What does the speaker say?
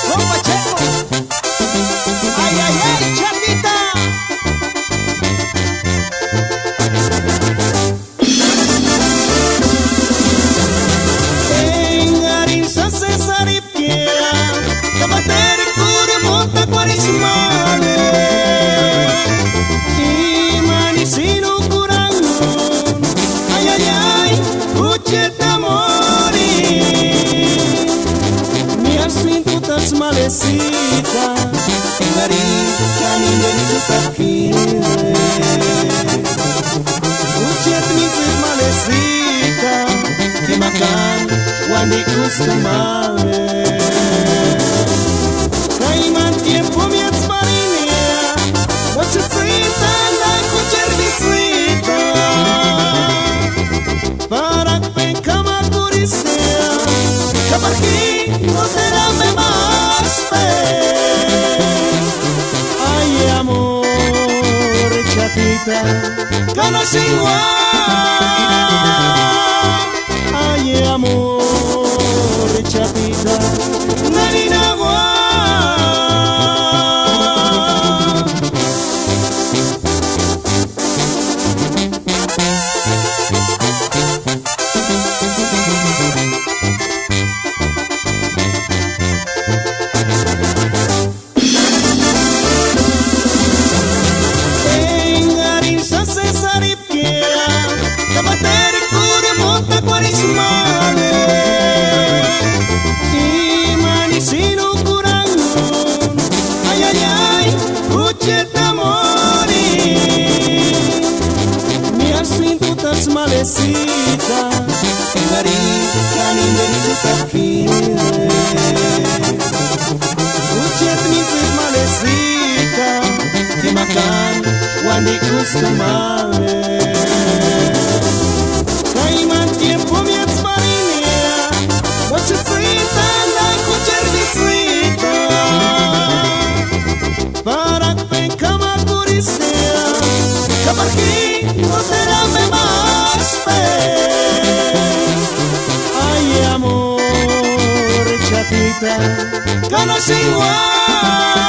Compa Checo. Ay, ay, ay, chatita. Engarin sa Cesaripia, kabater kurmota kwarismane. Imanisino kurangon, ay, ay, ay, kucheta mori. Tutas malecita, engarin kanin tukakire. Ucet mitzit malecita, kimakan wani kustumale. Kaiman tiempo mietz marinia, mochecita na kuchervicita. Para pencama curisea, kaparki no será me más fe. Ay, amor, chatita, ganas igual. Ay, amor, chatita, narina igual. Kabater kurmota kwarismane. Imanisino kurangon, ay, ay, ay, kucheta mori. Mi asintutas malecita, engarin kanin tukakire. Kuchet mitzit malecita, kimakan wani kustumale. Kaiman tiempo mietz marinia, mochecita na kuchervicita. Para pencama curisea, kaparki no será me más fe. Ay, amor, chatita, ganas igual.